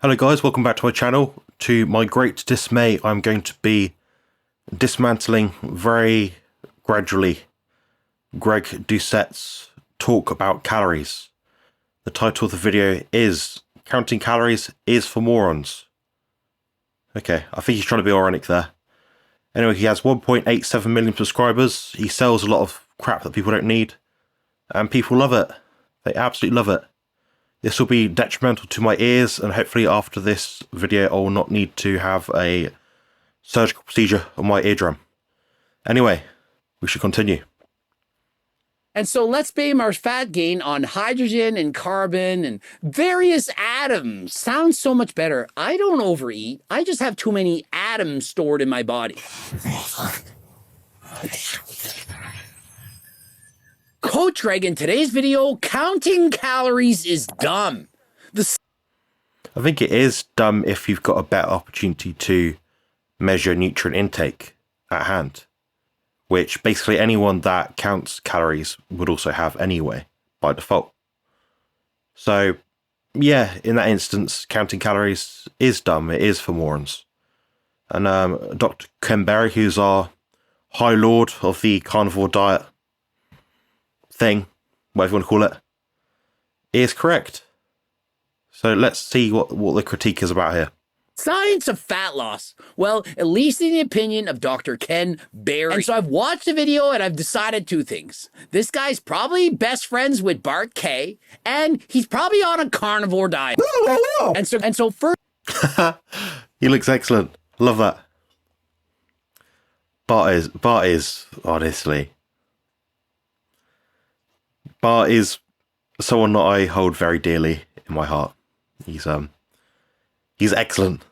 Hello guys, welcome back to my channel. To my great dismay, I'm going to be dismantling very gradually Greg Doucette's talk about calories. The title of the video is Counting Calories is for Morons. Okay, I think he's trying to be ironic there. Anyway, he has 1.87 million subscribers. He sells a lot of crap that people don't need. And people love it. They absolutely love it. This will be detrimental to my ears, and hopefully after this video I will not need to have a surgical procedure on my eardrum. Anyway, we should continue. And so let's blame our fat gain on hydrogen and carbon and various atoms. Sounds so much better. I don't overeat. I just have too many atoms stored in my body. Coach Greg, in today's video, counting calories is dumb. I think it is dumb if you've got a better opportunity to measure nutrient intake at hand, which basically anyone that counts calories would also have anyway, by default. So, yeah, in that instance, counting calories is dumb. It is for morons. And Dr. Ken Berry, who's our High Lord of the carnivore diet thing, whatever you want to call it, is correct. So let's see what the critique is about here. Science of fat loss. Well, at least in the opinion of Dr. Ken Berry. And so I've watched the video and I've decided two things. This guy's probably best friends with Bart K, and he's probably on a carnivore diet. And so first, He looks excellent. Love that. Bart is honestly. Bart is someone that I hold very dearly in my heart. He's excellent.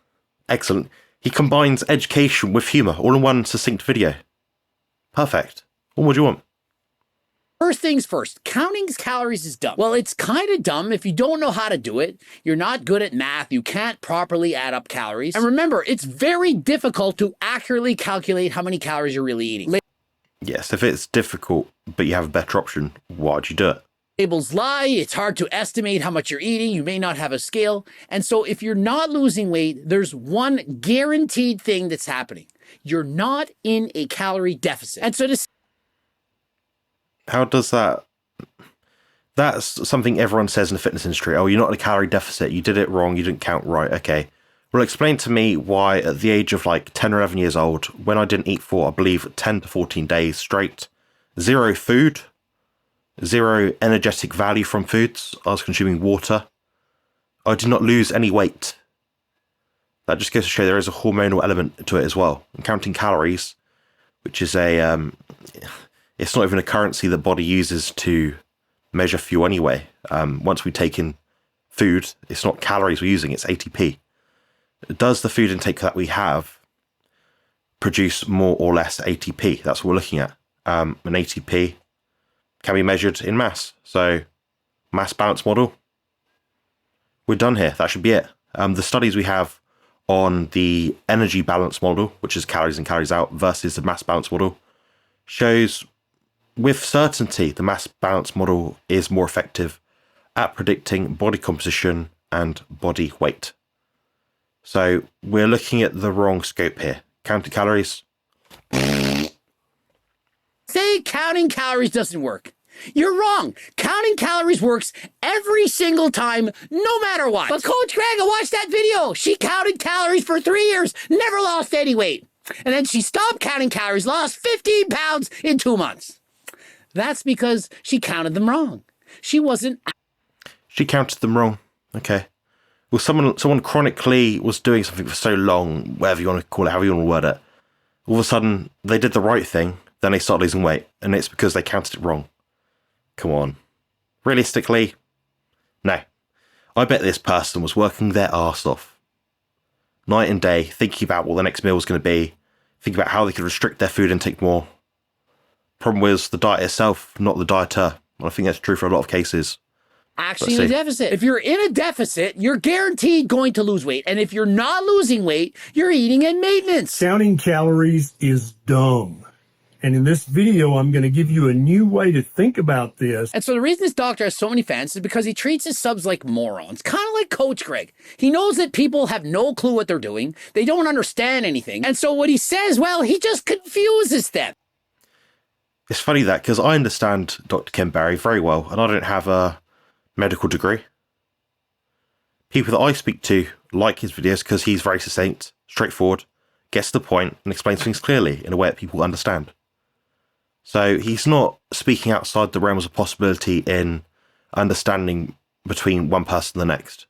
Excellent. He combines education with humour all in one succinct video. Perfect. What would you want? First things first, counting calories is dumb. Well, it's kind of dumb if you don't know how to do it. You're not good at math. You can't properly add up calories. And remember, it's very difficult to accurately calculate how many calories you're really eating. Yes, if it's difficult, but you have a better option, why'd you do it? Labels lie. It's hard to estimate how much you're eating. You may not have a scale. And so if you're not losing weight, there's one guaranteed thing that's happening. You're not in a calorie deficit. And so How does that... That's something everyone says in the fitness industry. Oh, you're not in a calorie deficit. You did it wrong. You didn't count right. Okay. Well, explain to me why at the age of like 10 or 11 years old, when I didn't eat for, I believe, 10 to 14 days straight, zero food, zero energetic value from foods, I was consuming water, I did not lose any weight. That just goes to show there is a hormonal element to it as well. And counting calories, which is it's not even a currency the body uses to measure fuel anyway. Once we take in food, it's not calories we're using, it's ATP. Does the food intake that we have produce more or less ATP? That's what we're looking at. An ATP can be measured in mass. So, mass balance model. We're done here. That should be it. The studies we have on the energy balance model, which is calories in, calories out, versus the mass balance model, shows with certainty the mass balance model is more effective at predicting body composition and body weight. So we're looking at the wrong scope here. Counting calories. say counting calories doesn't work. You're wrong. Counting calories works every single time, no matter what. But Coach Greg, I watched that video. She counted calories for 3 years, never lost any weight. And then she stopped counting calories, lost 15 pounds in 2 months. That's because she counted them wrong. She wasn't... She counted them wrong. Okay. Well, someone chronically was doing something for so long, whatever you want to call it, however you want to word it. All of a sudden, they did the right thing, then they started losing weight, and it's because they counted it wrong. Come on. Realistically, no. I bet this person was working their arse off, night and day, thinking about what the next meal was going to be, thinking about how they could restrict their food intake more. Problem was the diet itself, not the dieter. And I think that's true for a lot of cases. Actually in a deficit. If you're in a deficit, you're guaranteed going to lose weight. And if you're not losing weight, you're eating in maintenance. Counting calories is dumb. And in this video, I'm going to give you a new way to think about this. And so the reason this doctor has so many fans is because he treats his subs like morons, kind of like Coach Greg. He knows that people have no clue what they're doing. They don't understand anything. And so what he says, well, he just confuses them. It's funny that, because I understand Dr. Ken Berry very well, and I don't have a medical degree. People that I speak to like his videos because he's very succinct, straightforward, gets to the point, and explains things clearly in a way that people understand. So he's not speaking outside the realms of possibility in understanding between one person and the next.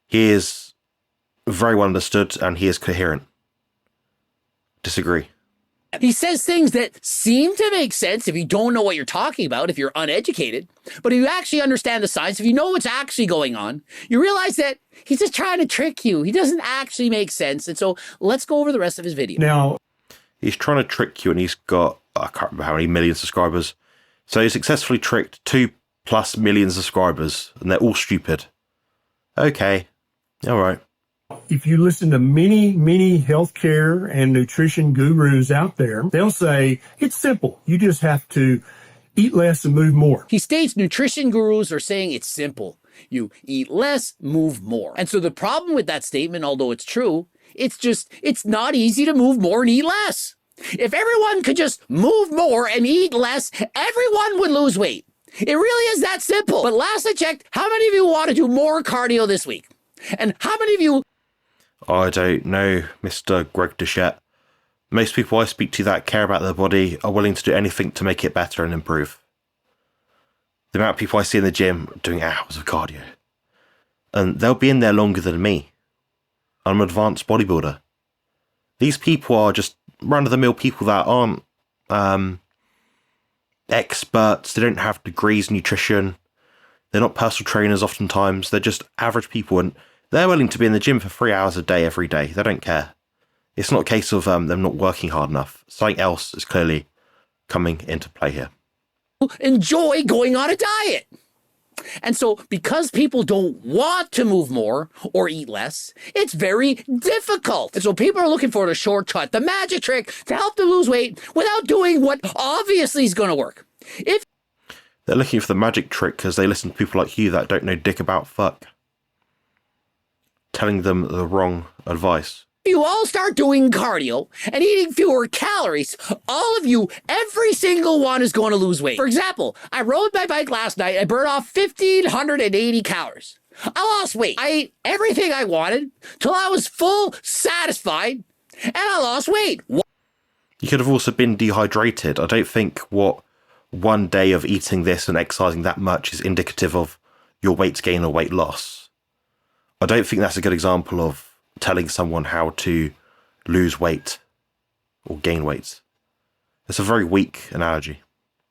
He is very well understood and he is coherent. Disagree. He says things that seem to make sense if you don't know what you're talking about, if you're uneducated. But if you actually understand the science, if you know what's actually going on, you realize that he's just trying to trick you. He doesn't actually make sense. And so let's go over the rest of his video. Now, he's trying to trick you and he's got, I can't remember how many million subscribers. So he successfully tricked 2+ million subscribers and they're all stupid. Okay. All right. if you listen to many healthcare and nutrition gurus out there, they'll say it's simple. You just have to eat less and move more. He states nutrition gurus are saying it's simple. You eat less, move more. And so the problem with that statement, although it's true, it's not easy to move more and eat less. If everyone could just move more and eat less, everyone would lose weight. It really is that simple. But last I checked, how many of you want to do more cardio this week? And how many of you... I don't know, Mr. Greg Doucette. Most people I speak to that care about their body are willing to do anything to make it better and improve. The amount of people I see in the gym doing hours of cardio. And they'll be in there longer than me. I'm an advanced bodybuilder. These people are just run-of-the-mill people that aren't experts. They don't have degrees in nutrition. They're not personal trainers oftentimes. They're just average people, and they're willing to be in the gym for 3 hours a day every day. They don't care. It's not a case of them not working hard enough. Something else is clearly coming into play here. Enjoy going on a diet. And so because people don't want to move more or eat less, it's very difficult. And so people are looking for the shortcut, the magic trick to help them lose weight without doing what obviously is going to work. If they're looking for the magic trick because they listen to people like you that don't know dick about fuck, telling them the wrong advice. you all start doing cardio and eating fewer calories, all of you, every single one is going to lose weight. For example, I rode my bike last night. I burned off 1,580 calories. I lost weight. I ate everything I wanted till I was full, satisfied, and I lost weight. You could have also been dehydrated. I don't think what one day of eating this and exercising that much is indicative of your weight gain or weight loss. I don't think that's a good example of telling someone how to lose weight or gain weight. It's a very weak analogy.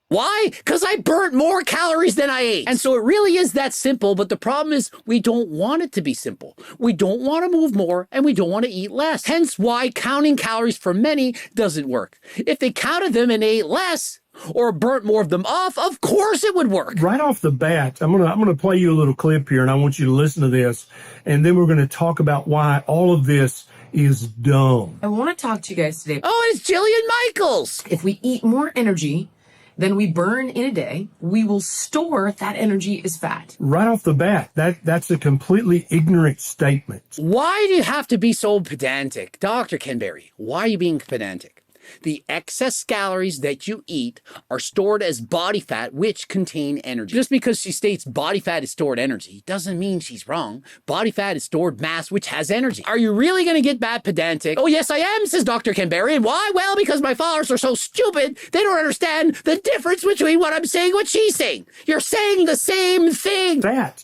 Why? Because I burnt more calories than I ate. And so it really is that simple, but the problem is we don't want it to be simple. We don't want to move more and we don't want to eat less. Hence why counting calories for many doesn't work. If they counted them and ate less or burnt more of them off, of course it would work. Right off the bat, I'm gonna play you a little clip here and I want you to listen to this, and then we're gonna talk about why all of this is dumb. I want to talk to you guys today. Oh, it's Jillian Michaels. If we eat more energy than we burn in a day, we will store that energy as fat. Right off the bat, that's a completely ignorant statement. Why do you have to be so pedantic? Dr. Ken Berry, why are you being pedantic? The excess calories that you eat are stored as body fat, which contain energy. Just because she states body fat is stored energy doesn't mean she's wrong. Body fat is stored mass, which has energy. Are you really going to get that pedantic? Oh, yes, I am, says Dr. Ken Berry. And why? Well, because my followers are so stupid, they don't understand the difference between what I'm saying and what she's saying. You're saying the same thing. Fat.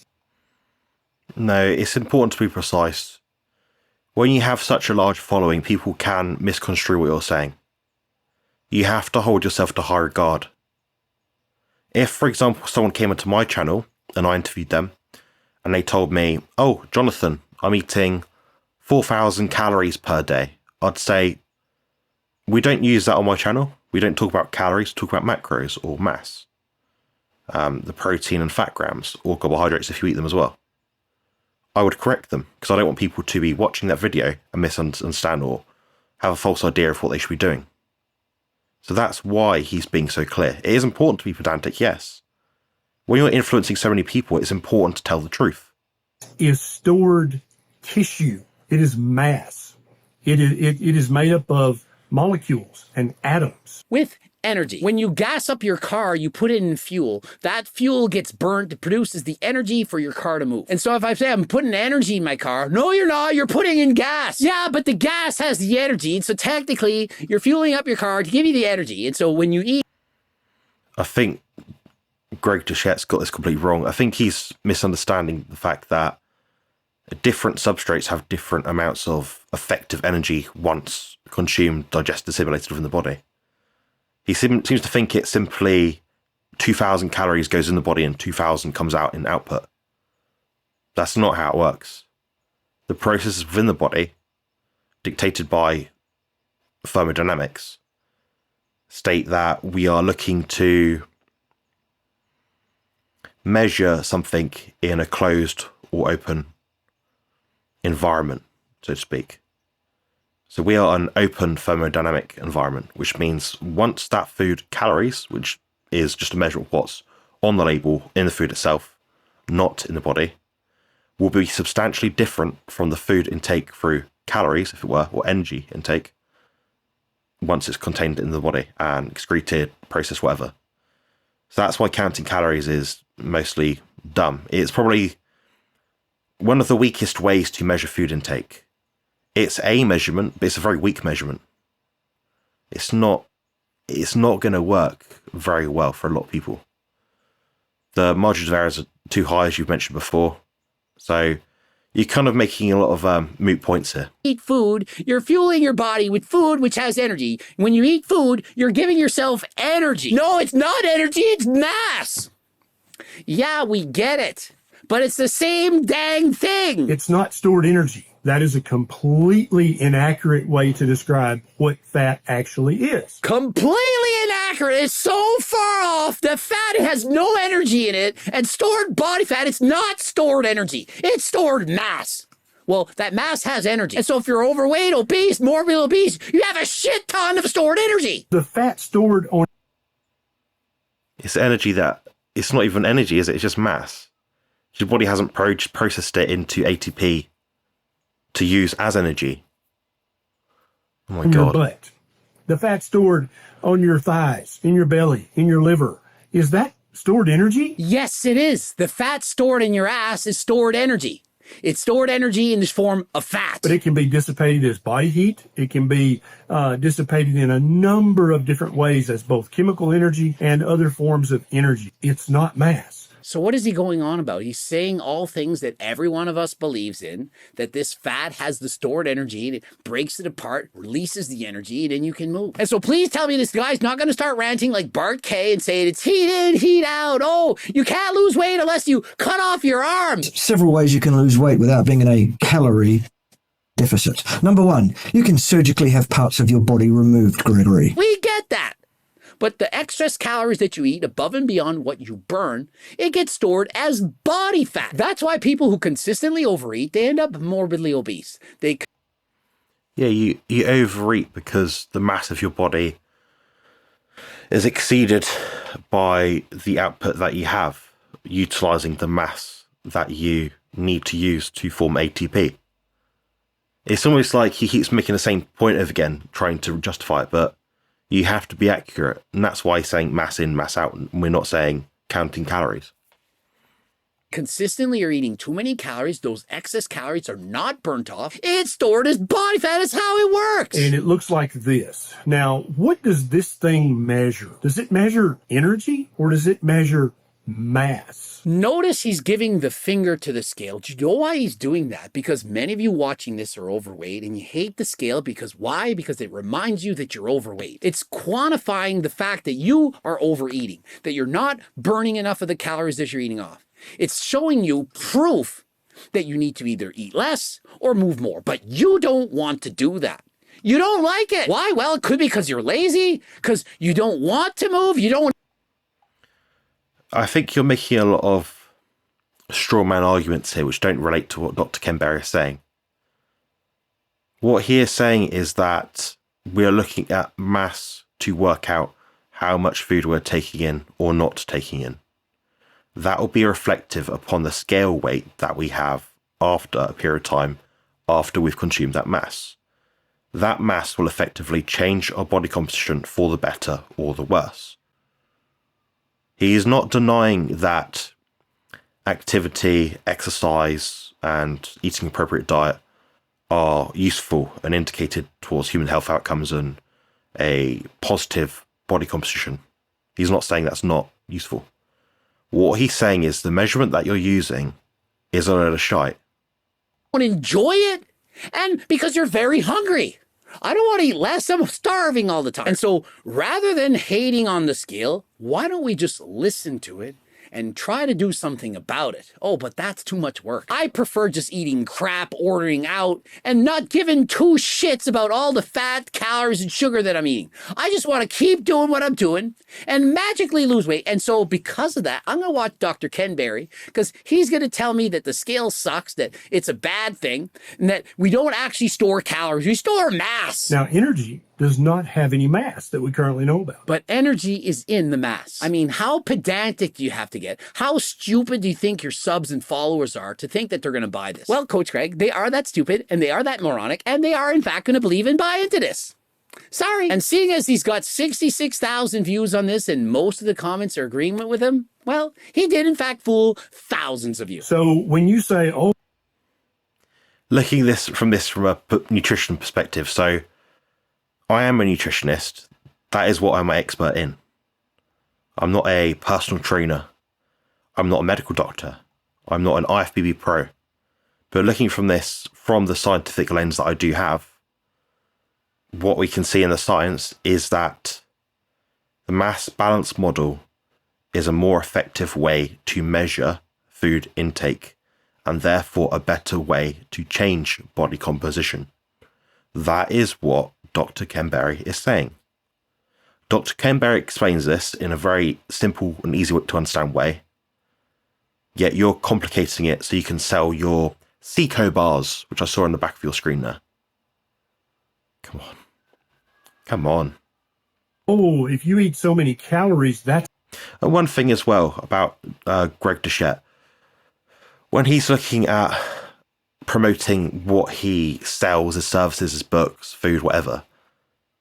No, it's important to be precise. When you have such a large following, people can misconstrue what you're saying. You have to hold yourself to high regard. If, for example, someone came onto my channel and I interviewed them and they told me, oh, Jonathan, I'm eating 4,000 calories per day, I'd say, we don't use that on my channel. We don't talk about calories, talk about macros or mass. The protein and fat grams or carbohydrates if you eat them as well. I would correct them because I don't want people to be watching that video and misunderstand or have a false idea of what they should be doing. So that's why he's being so clear. It is important to be pedantic, yes. When you're influencing so many people, it's important to tell the truth. Is stored tissue. It is mass. It is made up of molecules and atoms. With energy. When you gas up your car, you put it in fuel. That fuel gets burnt. It produces the energy for your car to move. And so if I say I'm putting energy in my car, no, you're not. You're putting in gas. Yeah, but the gas has the energy. And so technically, you're fueling up your car to give you the energy. And so when you eat... I think Greg Doucette's got this completely wrong. I think he's misunderstanding the fact that different substrates have different amounts of effective energy once consumed, digested, assimilated within the body. He seems to think it's simply 2,000 calories goes in the body and 2,000 comes out in output. That's not how it works. The processes within the body, dictated by thermodynamics, state that we are looking to measure something in a closed or open environment, so to speak. So we are an open thermodynamic environment, which means once that food calories, which is just a measure of what's on the label in the food itself, not in the body, will be substantially different from the food intake through calories, if it were, or energy intake, once it's contained in the body and excreted, processed, whatever. So that's why counting calories is mostly dumb. It's probably one of the weakest ways to measure food intake. It's a measurement, but it's a very weak measurement. It's not going to work very well for a lot of people. The margins of errors are too high, as you've mentioned before. So you're kind of making a lot of moot points here. Eat food, you're fueling your body with food which has energy. When you eat food, you're giving yourself energy. No, it's not energy, it's mass. Yeah, we get it. But it's the same dang thing. It's not stored energy. That is a completely inaccurate way to describe what fat actually is. Completely inaccurate. It's so far off that fat has no energy in it, and stored body fat, it's not stored energy. It's stored mass. Well, that mass has energy. And so if you're overweight, obese, morbidly obese, you have a shit ton of stored energy. The fat stored on... It's energy that... It's not even energy, is it? It's just mass. Your body hasn't processed it into ATP to use as energy. Oh my God. Your butt. The fat stored on your thighs, in your belly, in your liver. Is that stored energy? Yes, it is. The fat stored in your ass is stored energy. It's stored energy in this form of fat. But it can be dissipated as body heat. It can be dissipated in a number of different ways as both chemical energy and other forms of energy. It's not mass. So what is he going on about? He's saying all things that every one of us believes in, that this fat has the stored energy, and it breaks it apart, releases the energy, and then you can move. And so please tell me this guy's not going to start ranting like Bart K and saying it's heat in, heat out. Oh, you can't lose weight unless you cut off your arms. Several ways you can lose weight without being in a calorie deficit. Number one, you can surgically have parts of your body removed, Gregory. We get that. But the excess calories that you eat above and beyond what you burn, it gets stored as body fat. That's why people who consistently overeat, they end up morbidly obese. Yeah, you overeat because the mass of your body is exceeded by the output that you have, utilizing the mass that you need to use to form ATP. It's almost like he keeps making the same point over again, trying to justify it, but you have to be accurate, and that's why he's saying mass in, mass out, and we're not saying counting calories. Consistently are eating too many calories, those excess calories are not burnt off. It's stored as body fat. That's how it works. And it looks like this. Now, what does this thing measure? Does it measure energy or does it measure mass? Notice he's giving the finger to the scale. Do you know why he's doing that? Because many of you watching this are overweight and you hate the scale because why? Because it reminds you that you're overweight. It's quantifying the fact that you are overeating, that you're not burning enough of the calories that you're eating off. It's showing you proof that you need to either eat less or move more, but you don't want to do that. You don't like it. Why? Well, it could be because you're lazy, because you don't want to move, you don't. I think you're making a lot of straw man arguments here which don't relate to what Dr. Ken Berry is saying. What he is saying is that we are looking at mass to work out how much food we're taking in or not taking in. That will be reflective upon the scale weight that we have after a period of time after we've consumed that mass. That mass will effectively change our body composition for the better or the worse. He is not denying that activity, exercise, and eating appropriate diet are useful and indicated towards human health outcomes and a positive body composition. He's not saying that's not useful. What he's saying is the measurement that you're using is a load of shite. Want to enjoy it, and because you're very hungry. I don't want to eat less. I'm starving all the time. And so rather than hating on the scale, why don't we just listen to it and try to do something about it? Oh, but that's too much work. I prefer just eating crap, ordering out, and not giving two shits about all the fat, calories, and sugar that I'm eating. I just want to keep doing what I'm doing and magically lose weight. And so because of that, I'm going to watch Dr. Ken Berry, because he's going to tell me that the scale sucks, that it's a bad thing, and that we don't actually store calories. We store mass. Now, energy does not have any mass that we currently know about. But energy is in the mass. I mean, how pedantic do you have to get? How stupid do you think your subs and followers are to think that they're going to buy this? Well, Coach Greg, they are that stupid, and they are that moronic, and they are in fact going to believe and buy into this. Sorry. And seeing as he's got 66,000 views on this and most of the comments are agreeing with him, well, he did in fact fool thousands of you. So when you say, oh, Looking from a nutrition perspective, so I am a nutritionist. That is what I'm an expert in. I'm not a personal trainer. I'm not a medical doctor. I'm not an IFBB pro. But looking from this, from the scientific lens that I do have, what we can see in the science is that the mass balance model is a more effective way to measure food intake and therefore a better way to change body composition. That is what Dr. Ken Berry is saying. Dr. Ken Berry explains this in a very simple and easy to understand way, yet you're complicating it so you can sell your Seco bars, which I saw on the back of your screen there. Come on. Come on. oh, if you eat so many calories, that's And one thing as well about Greg Doucette, when he's looking at promoting what he sells, his services, his books, food, whatever,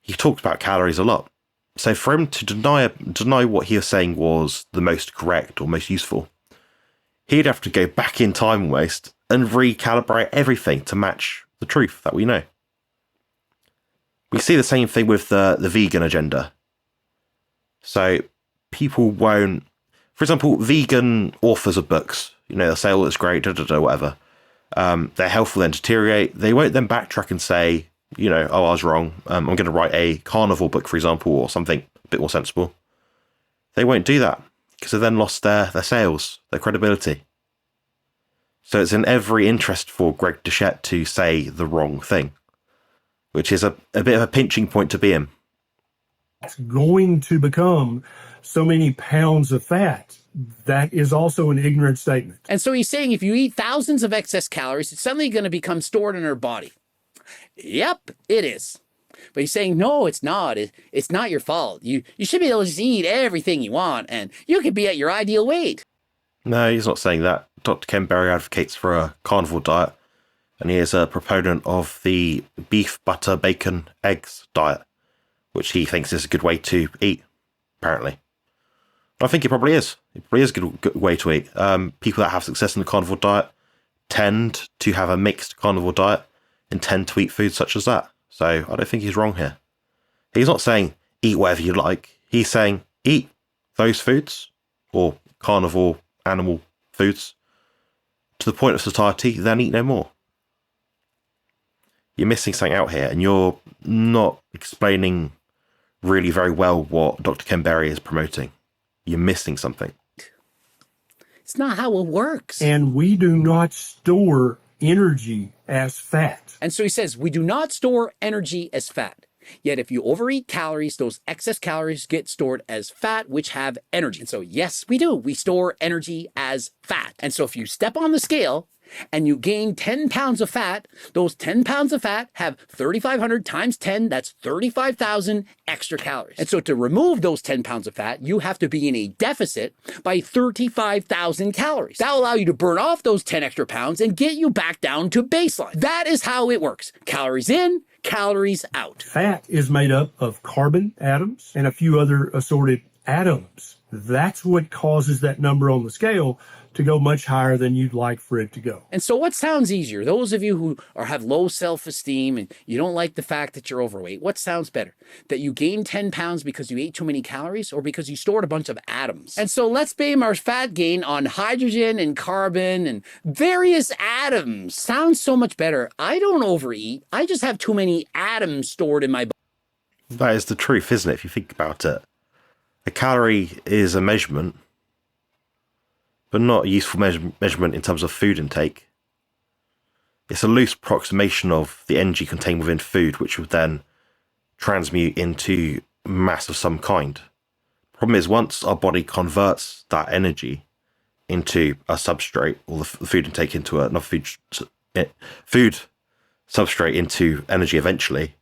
he talks about calories a lot. So for him to deny what he was saying was the most correct or most useful, he'd have to go back in time almost and recalibrate everything to match the truth that we know. We see the same thing with the vegan agenda. So people won't, for example, vegan authors of books, they'll say, oh, it's great, whatever. Their health will then deteriorate. They won't then backtrack and say, oh, I was wrong. I'm going to write a carnivore book, for example, or something a bit more sensible. They won't do that because they've then lost their sales, their credibility. So it's in every interest for Greg Doucette to say the wrong thing, which is a bit of a pinching point to be in. going to become so many pounds of fat. That is also an ignorant statement. And so he's saying if you eat thousands of excess calories, it's suddenly going to become stored in our body. Yep, it is. But he's saying, no, it's not. It's not your fault. You should be able to just eat everything you want, and you could be at your ideal weight. No, he's not saying that. Dr. Ken Berry advocates for a carnivore diet, and he is a proponent of the beef, butter, bacon, eggs diet, which he thinks is a good way to eat, apparently. I think it probably is. It probably is a good way to eat. People that have success in the carnivore diet tend to have a mixed carnivore diet and tend to eat foods such as that. So I don't think he's wrong here. He's not saying eat whatever you like. He's saying eat those foods or carnivore animal foods to the point of society, then eat no more. You're missing something out here, and you're not explaining really very well what Dr. Ken Berry is promoting. You're missing something. It's not how it works. And we do not store energy as fat. And so he says, we do not store energy as fat. Yet if you overeat calories, those excess calories get stored as fat, which have energy. And so yes, we do. We store energy as fat. And so if you step on the scale and you gain 10 pounds of fat, those 10 pounds of fat have 3,500 times 10, that's 35,000 extra calories. And so to remove those 10 pounds of fat, you have to be in a deficit by 35,000 calories. That will allow you to burn off those 10 extra pounds and get you back down to baseline. That is how it works. Calories in, calories out. Fat is made up of carbon atoms and a few other assorted atoms. That's what causes that number on the scale to go much higher than you'd like for it to go. And so what sounds easier? Those of you who have low self-esteem and you don't like the fact that you're overweight, what sounds better? That you gained 10 pounds because you ate too many calories or because you stored a bunch of atoms? And so let's blame our fat gain on hydrogen and carbon and various atoms. Sounds so much better. I don't overeat. I just have too many atoms stored in my body. That is the truth, isn't it, if you think about it? A calorie is a measurement, but not a useful measurement in terms of food intake. It's a loose approximation of the energy contained within food, which would then transmute into mass of some kind. Problem is, once our body converts that energy into a substrate, or the food intake into another food substrate into energy eventually,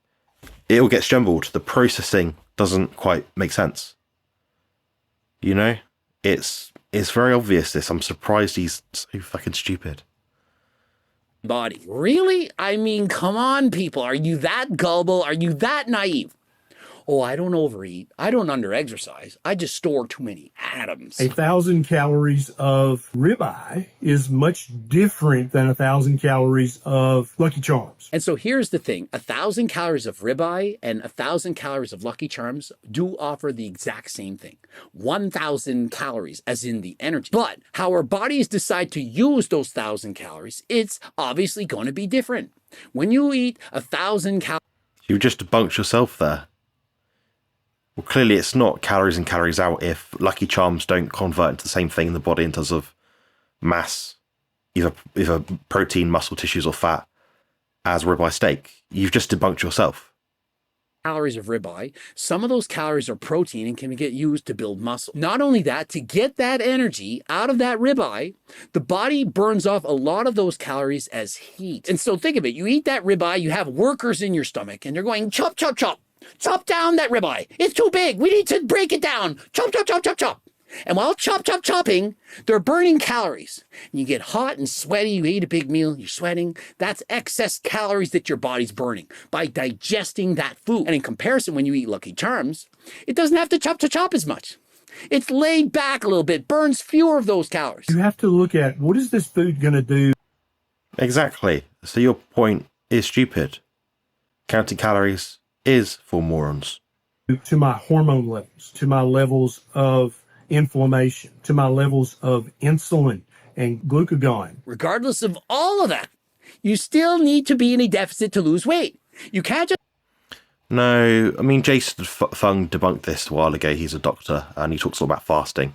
it all gets jumbled. The processing doesn't quite make sense. You know, it's very obvious this. I'm surprised he's so fucking stupid. Body. Really? I mean, come on, people. Are you that gullible? Are you that naive? Oh, I don't overeat. I don't under-exercise. I just store too many atoms. 1,000 calories of ribeye is much different than 1,000 calories of Lucky Charms. And so here's the thing. 1,000 calories of ribeye and 1,000 calories of Lucky Charms do offer the exact same thing. 1,000 calories, as in the energy. But how our bodies decide to use those 1,000 calories, it's obviously going to be different. When you eat 1,000 calories... You just debunked yourself there. Well, clearly it's not calories in, calories out if Lucky Charms don't convert into the same thing in the body in terms of mass, either protein, muscle tissues, or fat, as ribeye steak. You've just debunked yourself. Calories of ribeye, some of those calories are protein and can get used to build muscle. Not only that, to get that energy out of that ribeye, the body burns off a lot of those calories as heat. And so think of it, you eat that ribeye, you have workers in your stomach, and they're going chop, chop, chop. Chop down that ribeye. It's too big. We need to break it down. Chop, chop, chop, chop, chop. And while chopping, they're burning calories. You get hot and sweaty. You ate a big meal. You're sweating. That's excess calories that your body's burning by digesting that food. And in comparison, when you eat Lucky Charms, it doesn't have to chop as much. It's laid back a little bit, burns fewer of those calories. You have to look at, what is this food going to do? Exactly. So your point is stupid. Counting calories is for morons. To my hormone levels, to my levels of inflammation, to my levels of insulin and glucagon. Regardless of all of that, you still need to be in a deficit to lose weight. You can't just... No, I mean, Jason Fung debunked this a while ago. He's a doctor and he talks all about fasting.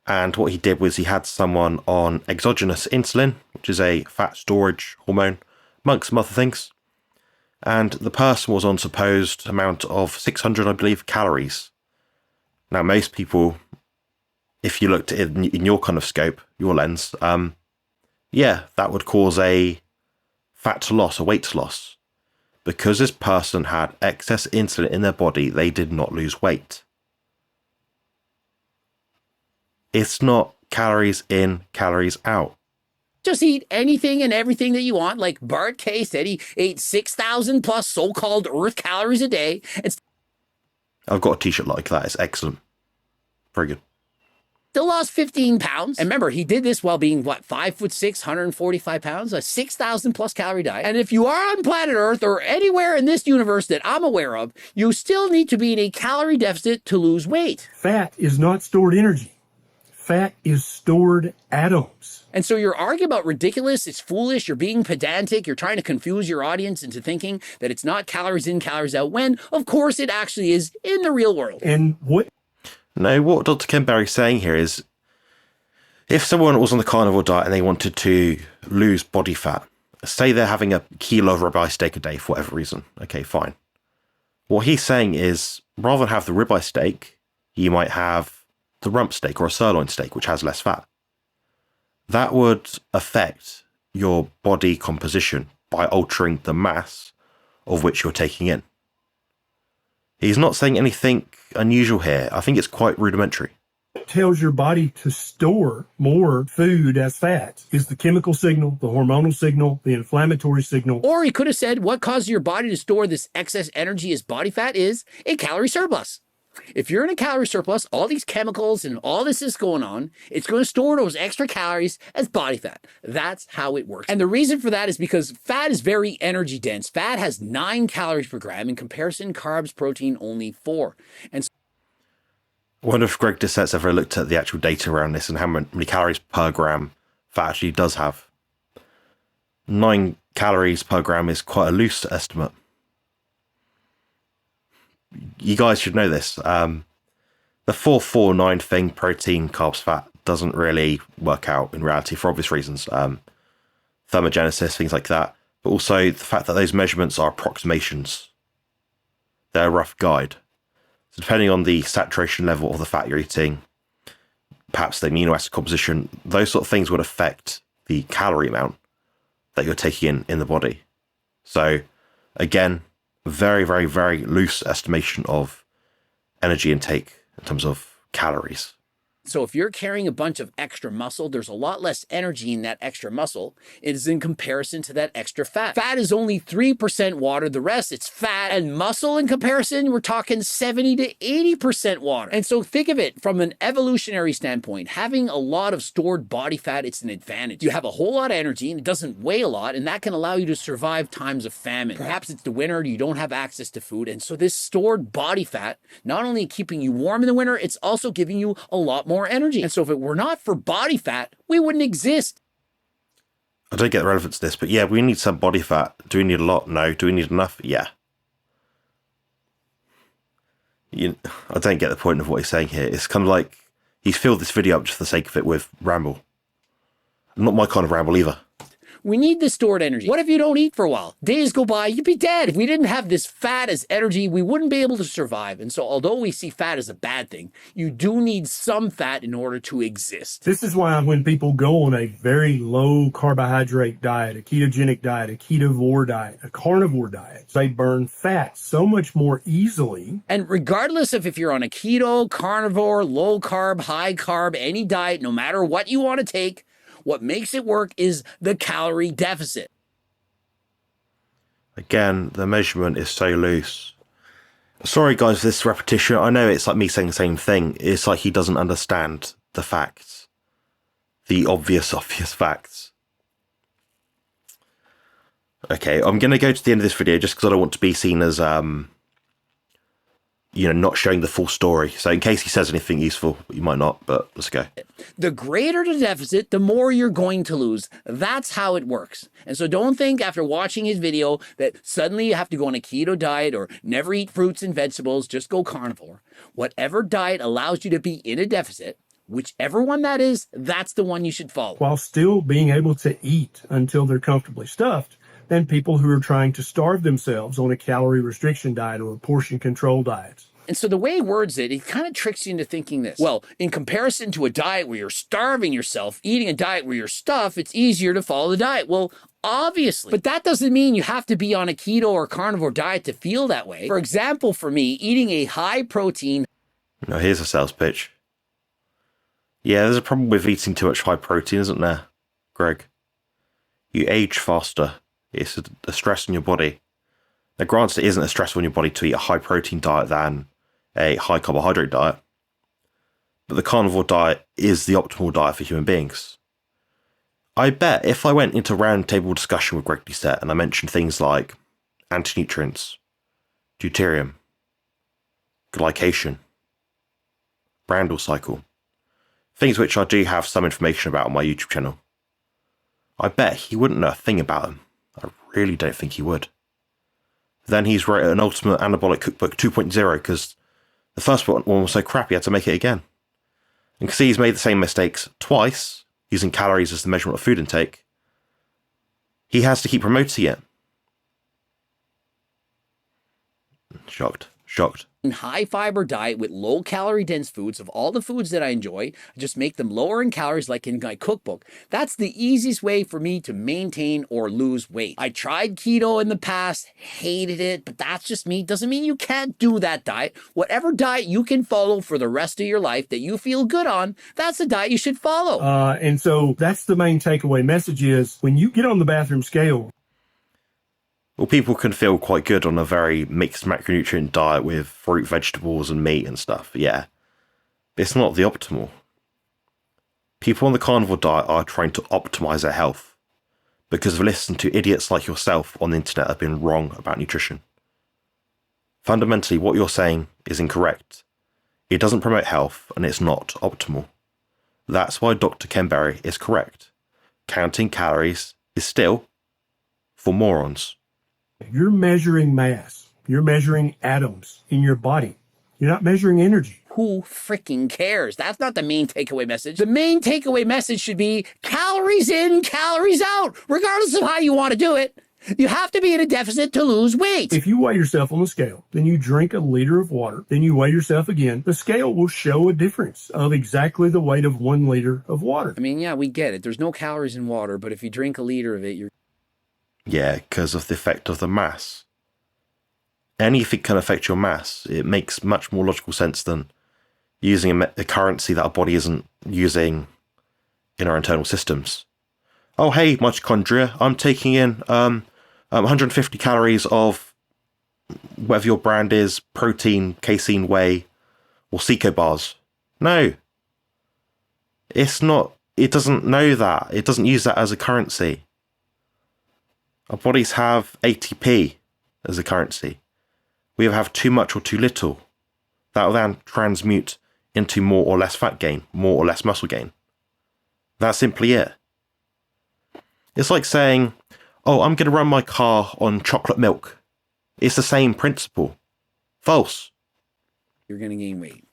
And what he did was he had someone on exogenous insulin, which is a fat storage hormone, amongst some other things. And the person was on supposed amount of 600, I believe, calories. Now, most people, if you looked at it in your kind of scope, your lens, yeah, that would cause a fat loss, a weight loss. Because this person had excess insulin in their body, they did not lose weight. It's not calories in, calories out. Just eat anything and everything that you want. Like Bart K said, he ate 6,000 plus so-called Earth calories a day. I've got a t-shirt like that. It's excellent. Very good. Still lost 15 pounds. And remember, he did this while being, 5'6", 145 pounds, a 6,000 plus calorie diet. And if you are on planet Earth or anywhere in this universe that I'm aware of, you still need to be in a calorie deficit to lose weight. Fat is not stored energy. Fat is stored atoms. And so you're arguing about ridiculous, it's foolish, you're being pedantic, you're trying to confuse your audience into thinking that it's not calories in, calories out, when, of course, it actually is in the real world. And what? No, what Dr. Ken Berry's saying here is, if someone was on the carnivore diet and they wanted to lose body fat, say they're having a kilo of ribeye steak a day for whatever reason, okay, fine. What he's saying is, rather than have the ribeye steak, you might have the rump steak or a sirloin steak, which has less fat. That would affect your body composition by altering the mass of which you're taking in. He's not saying anything unusual here. I think it's quite rudimentary. Tells your body to store more food as fat is the chemical signal, the hormonal signal, the inflammatory signal. Or he could have said what causes your body to store this excess energy as body fat is a calorie surplus. If you're in a calorie surplus, all these chemicals and all this is going on, it's going to store those extra calories as body fat. That's how it works. And the reason for that is because fat is very energy dense. Fat has 9 calories per gram. In comparison, carbs, protein, only 4. And so I wonder if Greg Doucette's ever looked at the actual data around this and how many calories per gram fat actually does have. 9 calories per gram is quite a loose estimate. You guys should know this. The 4-4-9 thing, protein, carbs, fat, doesn't really work out in reality for obvious reasons. Thermogenesis, things like that. But also the fact that those measurements are approximations. They're a rough guide. So depending on the saturation level of the fat you're eating, perhaps the amino acid composition, those sort of things would affect the calorie amount that you're taking in the body. So again, very, very, very loose estimation of energy intake in terms of calories. So if you're carrying a bunch of extra muscle, there's a lot less energy in that extra muscle. It is in comparison to that extra fat. Fat is only 3% water. The rest, it's fat. And muscle in comparison, we're talking 70 to 80% water. And so think of it from an evolutionary standpoint. Having a lot of stored body fat, it's an advantage. You have a whole lot of energy and it doesn't weigh a lot, and that can allow you to survive times of famine. Perhaps it's the winter, you don't have access to food. And so this stored body fat, not only keeping you warm in the winter, it's also giving you a lot more energy. And so if it were not for body fat, we wouldn't exist. I don't get the relevance to this, but yeah, we need some body fat. Do we need a lot? No. Do we need enough? Yeah. I don't get the point of what he's saying here. It's kind of like he's filled this video up just for the sake of it with ramble. Not my kind of ramble either. We need this stored energy. What if you don't eat for a while? Days go by, you'd be dead. If we didn't have this fat as energy, we wouldn't be able to survive. And so although we see fat as a bad thing, you do need some fat in order to exist. This is why when people go on a very low carbohydrate diet, a ketogenic diet, a ketovore diet, a carnivore diet, they burn fat so much more easily. And regardless of if you're on a keto, carnivore, low carb, high carb, any diet, no matter what you want to take, what makes it work is the calorie deficit. Again, the measurement is so loose. Sorry guys for this repetition. I know it's like me saying the same thing. It's like he doesn't understand the facts. The obvious facts. Okay, I'm going to go to the end of this video just because I don't want to be seen as, not showing the full story. So in case he says anything useful, you might not, but let's go. The greater the deficit, the more you're going to lose. That's how it works. And so don't think after watching his video that suddenly you have to go on a keto diet or never eat fruits and vegetables, just go carnivore. Whatever diet allows you to be in a deficit, whichever one that is, that's the one you should follow. While still being able to eat until they're comfortably stuffed, than people who are trying to starve themselves on a calorie restriction diet or a portion control diet. And so the way he words it, it kind of tricks you into thinking this. Well, in comparison to a diet where you're starving yourself, eating a diet where you're stuffed, it's easier to follow the diet. Well, obviously. But that doesn't mean you have to be on a keto or carnivore diet to feel that way. For example, for me, eating a high protein... Now here's a sales pitch. Yeah, there's a problem with eating too much high protein, isn't there, Greg? You age faster. It's a stress on your body. Now, granted, it isn't a stress on your body to eat a high protein diet than a high carbohydrate diet, but the carnivore diet is the optimal diet for human beings. I bet if I went into a roundtable discussion with Greg Doucette and I mentioned things like anti-nutrients, deuterium, glycation, Brandle cycle, things which I do have some information about on my YouTube channel, I bet he wouldn't know a thing about them. I really don't think he would. Then he's wrote an Ultimate Anabolic Cookbook 2.0 because the first one was so crap he had to make it again. And because he's made the same mistakes twice, using calories as the measurement of food intake, he has to keep promoting it. Shocked. high fiber diet with low calorie dense foods of all the foods that I enjoy. I just make them lower in calories like in my cookbook. That's the easiest way for me to maintain or lose weight. I tried keto in the past, hated it, but that's just me. Doesn't mean you can't do that diet. Whatever diet you can follow for the rest of your life that you feel good on, that's the diet you should follow. And so that's the main takeaway message is when you get on the bathroom scale. Well, people can feel quite good on a very mixed macronutrient diet with fruit, vegetables, and meat and stuff. Yeah. It's not the optimal. People on the carnivore diet are trying to optimize their health because they've listened to idiots like yourself on the internet that have been wrong about nutrition. Fundamentally, what you're saying is incorrect. It doesn't promote health and it's not optimal. That's why Dr. Ken Berry is correct. Counting calories is still for morons. You're measuring mass. You're measuring atoms in your body. You're not measuring energy. Who freaking cares? That's not the main takeaway message. The main takeaway message should be calories in, calories out, regardless of how you want to do it. You have to be in a deficit to lose weight. If you weigh yourself on the scale, then you drink a liter of water, then you weigh yourself again, the scale will show a difference of exactly the weight of 1 liter of water. I mean, yeah, we get it. There's no calories in water, but if you drink a liter of it, you're... Yeah, because of the effect of the mass. Anything can affect your mass. It makes much more logical sense than using a currency that our body isn't using in our internal systems. Oh, hey, mitochondria, I'm taking in 150 calories of whatever your brand is, protein, casein, whey, or Seco bars. No. It's not, it doesn't know that. It doesn't use that as a currency. Our bodies have ATP as a currency. We either have too much or too little. That will then transmute into more or less fat gain, more or less muscle gain. That's simply it. It's like saying, oh, I'm going to run my car on chocolate milk. It's the same principle. False. You're going to gain weight.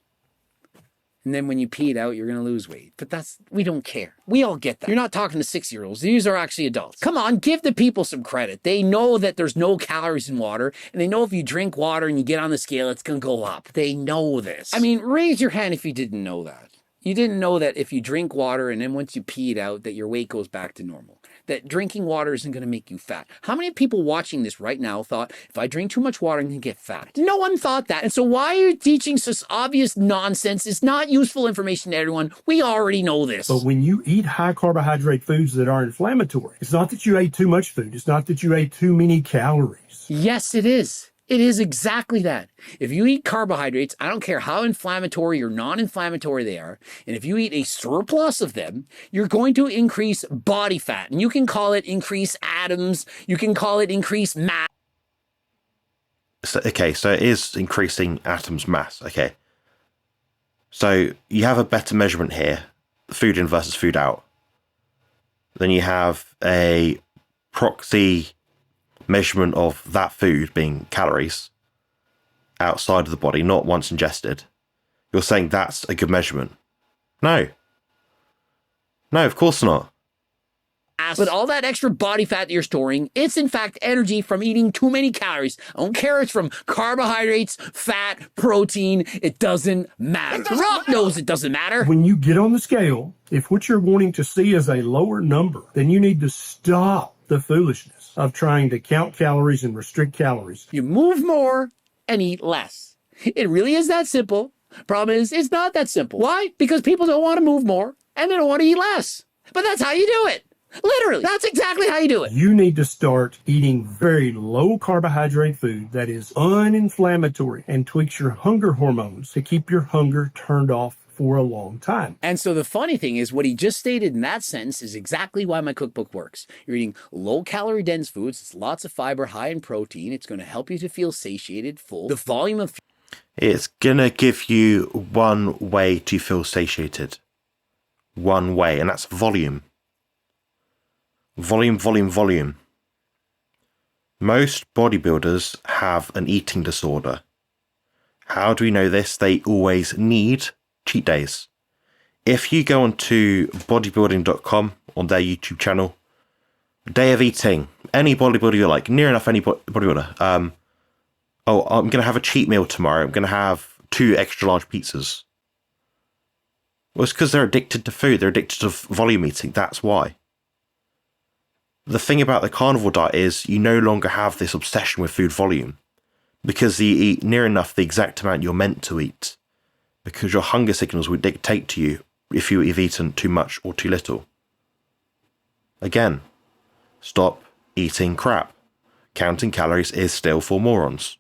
And then when you pee it out, you're going to lose weight. But we don't care. We all get that. You're not talking to 6-year-olds. These are actually adults. Come on, give the people some credit. They know that there's no calories in water, and they know if you drink water and you get on the scale, it's going to go up. They know this. I mean, raise your hand if you didn't know that. You didn't know that if you drink water and then once you pee it out, that your weight goes back to normal. That drinking water isn't going to make you fat. How many people watching this right now thought, if I drink too much water, I'm going to get fat? No one thought that. And so why are you teaching such obvious nonsense? It's not useful information to everyone. We already know this. But when you eat high carbohydrate foods that are inflammatory, it's not that you ate too much food. It's not that you ate too many calories. Yes, it is. It is exactly that. If you eat carbohydrates, I don't care how inflammatory or non-inflammatory they are, and if you eat a surplus of them, you're going to increase body fat. And you can call it increased atoms, you can call it increased mass. So it is increasing atoms mass. Okay. So you have a better measurement here, food in versus food out. Then you have a proxy measurement of that food being calories outside of the body, not once ingested. You're saying that's a good measurement. No, of course not. But all that extra body fat that you're storing, it's in fact energy from eating too many calories. I don't care if it's from carbohydrates, fat, protein, it doesn't matter. The Rock knows it doesn't matter. When you get on the scale, if what you're wanting to see is a lower number, then you need to stop the foolishness of trying to count calories and restrict calories. You move more and eat less. It really is that simple. Problem is, it's not that simple. Why? Because people don't want to move more and they don't want to eat less. But that's how you do it. Literally, that's exactly how you do it. You need to start eating very low carbohydrate food that is uninflammatory and tweaks your hunger hormones to keep your hunger turned off for a long time. And so the funny thing is what he just stated in that sentence is exactly why my cookbook works. You're eating low calorie dense foods. It's lots of fiber, high in protein. It's going to help you to feel satiated, full. The volume of... It's going to give you one way to feel satiated. One way, and that's volume. Volume. Most bodybuilders have an eating disorder. How do we know this? They always need cheat days. If you go onto bodybuilding.com on their YouTube channel, day of eating, any bodybuilder you like, near enough any bodybuilder, oh, I'm going to have a cheat meal tomorrow. I'm going to have 2 extra large pizzas. Well, it's because they're addicted to food. They're addicted to volume eating. That's why. The thing about the carnivore diet is you no longer have this obsession with food volume because you eat near enough the exact amount you're meant to eat, because your hunger signals will dictate to you if you've eaten too much or too little. Again, stop eating crap. Counting calories is still for morons.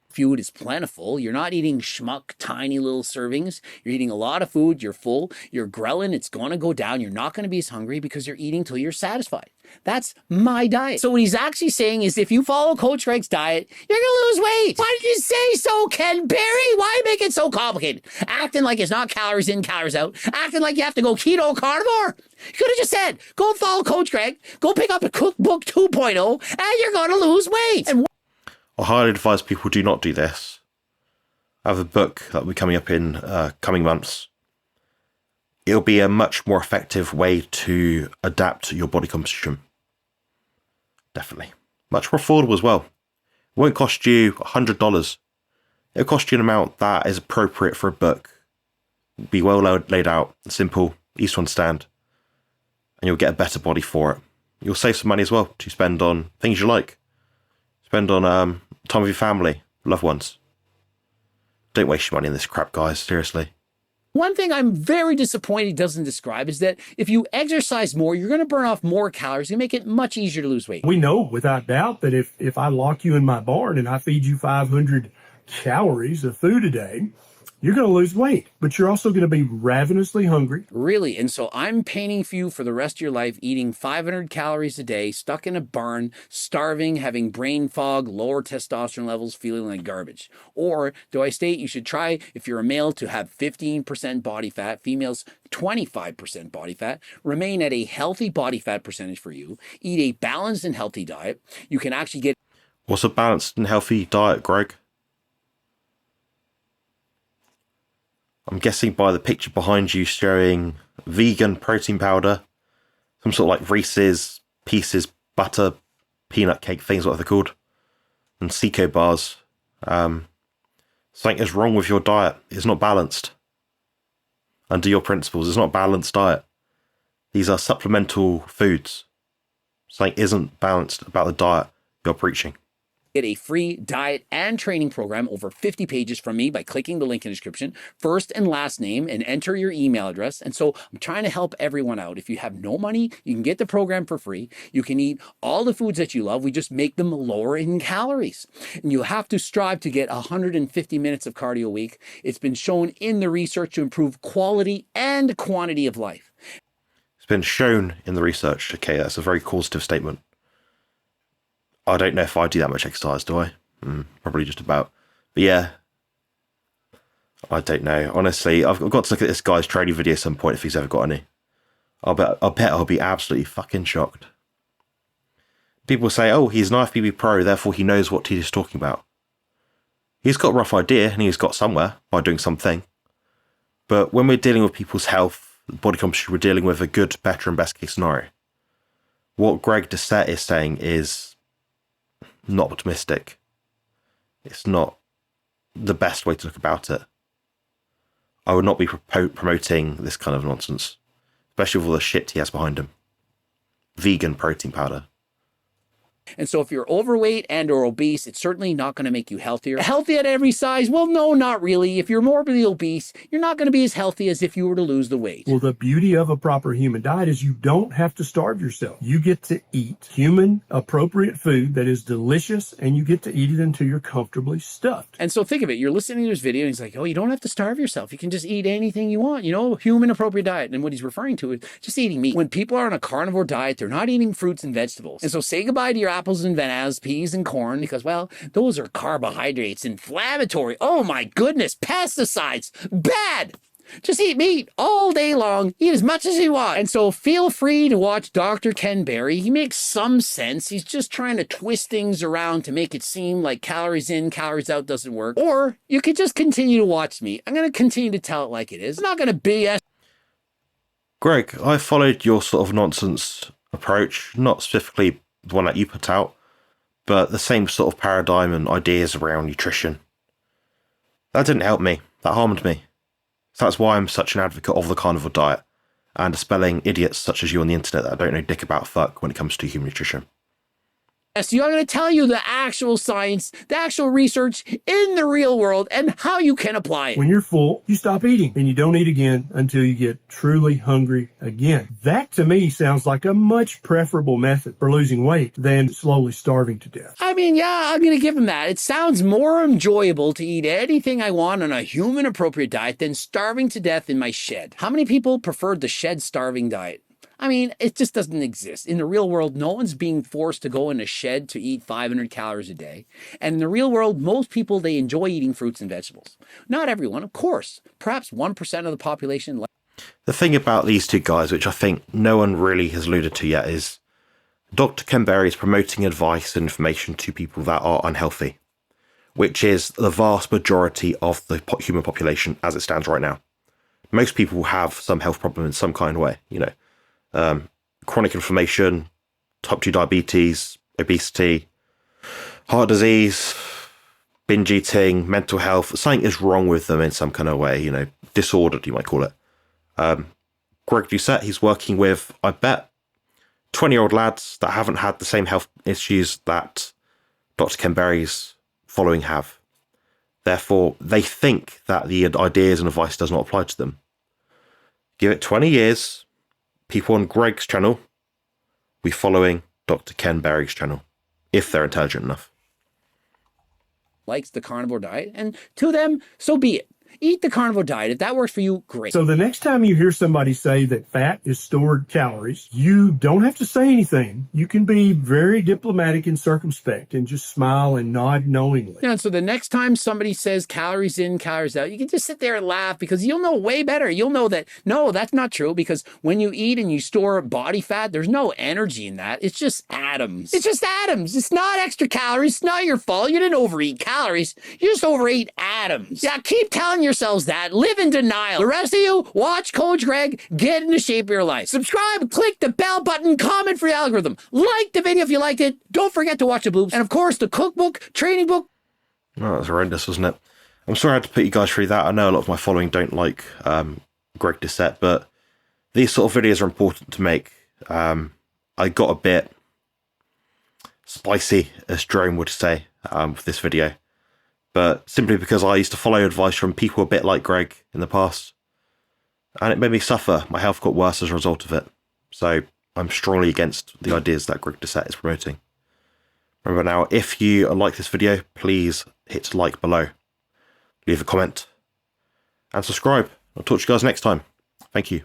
Food is plentiful. You're not eating schmuck, tiny little servings. You're eating a lot of food. You're full. Your ghrelin, it's going to go down. You're not going to be as hungry because you're eating till you're satisfied. That's my diet. So what he's actually saying is if you follow Coach Greg's diet, you're going to lose weight. Why did you say so, Ken Berry? Why make it so complicated? Acting like it's not calories in, calories out. Acting like you have to go keto carnivore. You could have just said, go follow Coach Greg, go pick up a cookbook 2.0, and you're going to lose weight. And I highly advise people do not do this. I have a book that will be coming up in coming months. It'll be a much more effective way to adapt your body composition. Definitely. Much more affordable as well. It won't cost you $100. It'll cost you an amount that is appropriate for a book. It'll be well laid out, simple, easy to understand, and you'll get a better body for it. You'll save some money as well to spend on things you like. Spend on time with your family, loved ones. Don't waste your money on this crap, guys. Seriously. one thing I'm very disappointed he doesn't describe is that if you exercise more, you're going to burn off more calories and make it much easier to lose weight. We know without doubt that if I lock you in my barn and I feed you 500 calories of food a day, you're going to lose weight, but you're also going to be ravenously hungry. Really? And so I'm painting for you for the rest of your life, eating 500 calories a day, stuck in a barn, starving, having brain fog, lower testosterone levels, feeling like garbage. Or do I state you should try, if you're a male, to have 15% body fat, females 25% body fat, remain at a healthy body fat percentage for you, eat a balanced and healthy diet. You can actually get... What's a balanced and healthy diet, Greg? I'm guessing by the picture behind you showing vegan protein powder, some sort of like Reese's Pieces butter peanut cake things, what they're called, and Seco bars. Something is wrong with your diet. It's not balanced. Under your principles, it's not a balanced diet. These are supplemental foods. Something isn't balanced about the diet you're preaching. Get a free diet and training program over 50 pages from me by clicking the link in the description, first and last name, and enter your email address. And so I'm trying to help everyone out. If you have no money, you can get the program for free. You can eat all the foods that you love. We just make them lower in calories. And you have to strive to get 150 minutes of cardio a week. It's been shown in the research to improve quality and quantity of life. It's been shown in the research. Okay, that's a very causative statement. I don't know if I do that much exercise, do I? Probably just about. But yeah, I don't know. Honestly, I've got to look at this guy's training video at some point if he's ever got any. I bet I'll be absolutely fucking shocked. People say, oh, he's an IFBB pro, therefore he knows what he's talking about. He's got a rough idea and he's got somewhere by doing something. But when we're dealing with people's health, body composition, we're dealing with a good, better and best case scenario. What Greg Doucette is saying is not optimistic. It's not the best way to look about it. I would not be promoting this kind of nonsense, especially with all the shit he has behind him. Vegan protein powder. And so if you're overweight and or obese, it's certainly not going to make you healthier. Healthy at every size? Well, no, not really. If you're morbidly obese, you're not going to be as healthy as if you were to lose the weight. Well, the beauty of a proper human diet is you don't have to starve yourself. You get to eat human appropriate food that is delicious, and you get to eat it until you're comfortably stuffed. And so think of it. You're listening to this video and he's like, oh, you don't have to starve yourself. You can just eat anything you want, you know, human appropriate diet. And what he's referring to is just eating meat. When people are on a carnivore diet, they're not eating fruits and vegetables. And so say goodbye to your apples and bananas, peas and corn, because, well, those are carbohydrates, inflammatory. Oh my goodness, pesticides, bad. Just eat meat all day long. Eat as much as you want. And so feel free to watch Dr. Ken Berry. He makes some sense. He's just trying to twist things around to make it seem like calories in, calories out doesn't work. Or you could just continue to watch me. I'm going to continue to tell it like it is. I'm not going to BS. Greg, I followed your sort of nonsense approach, not specifically the one that you put out, but the same sort of paradigm and ideas around nutrition. That didn't help me. That harmed me. So that's why I'm such an advocate of the carnivore diet and dispelling idiots such as you on the internet that don't know dick about fuck when it comes to human nutrition. So I'm going to tell you the actual science, the actual research in the real world, and how you can apply it. When you're full, you stop eating and you don't eat again until you get truly hungry again. That to me sounds like a much preferable method for losing weight than slowly starving to death. I mean, yeah, I'm going to give him that. It sounds more enjoyable to eat anything I want on a human appropriate diet than starving to death in my shed. How many people preferred the shed starving diet? I mean, it just doesn't exist. In the real world, no one's being forced to go in a shed to eat 500 calories a day. And in the real world, most people, they enjoy eating fruits and vegetables. Not everyone, of course. Perhaps 1% of the population. The thing about these two guys, which I think no one really has alluded to yet, is Dr. Ken Berry is promoting advice and information to people that are unhealthy, which is the vast majority of the human population as it stands right now. Most people have some health problem in some kind of way, you know. Chronic inflammation, type 2 diabetes, obesity, heart disease, binge eating, mental health. Something is wrong with them in some kind of way, you know, disordered, you might call it. Greg Doucette, he's working with, I bet, 20-year-old lads that haven't had the same health issues that Dr. Ken Berry's following have. Therefore, they think that the ideas and advice does not apply to them. Give it 20 years, people on Greg's channel will be following Dr. Ken Berry's channel, if they're intelligent enough. Likes the carnivore diet, and to them, so be it. Eat the carnivore diet. If that works for you, great. So the next time you hear somebody say that fat is stored calories, you don't have to say anything. You can be very diplomatic and circumspect and just smile and nod knowingly. Yeah, so the next time somebody says calories in, calories out, you can just sit there and laugh because you'll know way better. You'll know that, no, that's not true, because when you eat and you store body fat, there's no energy in that. It's just atoms. It's just atoms. It's not extra calories. It's not your fault. You didn't overeat calories. You just overate atoms. Yeah, keep telling yourselves that. Live in denial. The rest of you, watch Coach Greg get into shape of your life. Subscribe, click the bell button, comment for the algorithm. Like the video if you liked it. Don't forget to watch the bloopers. And of course, the cookbook, training book. Oh, that was horrendous, wasn't it? I'm sorry I had to put you guys through that. I know a lot of my following don't like Greg Doucette, but these sort of videos are important to make. I got a bit spicy, as Jerome would say, with this video. But simply because I used to follow advice from people a bit like Greg in the past. And it made me suffer. My health got worse as a result of it. So I'm strongly against the ideas that Greg Doucette is promoting. Remember now, if you like this video, please hit like below. Leave a comment. And subscribe. I'll talk to you guys next time. Thank you.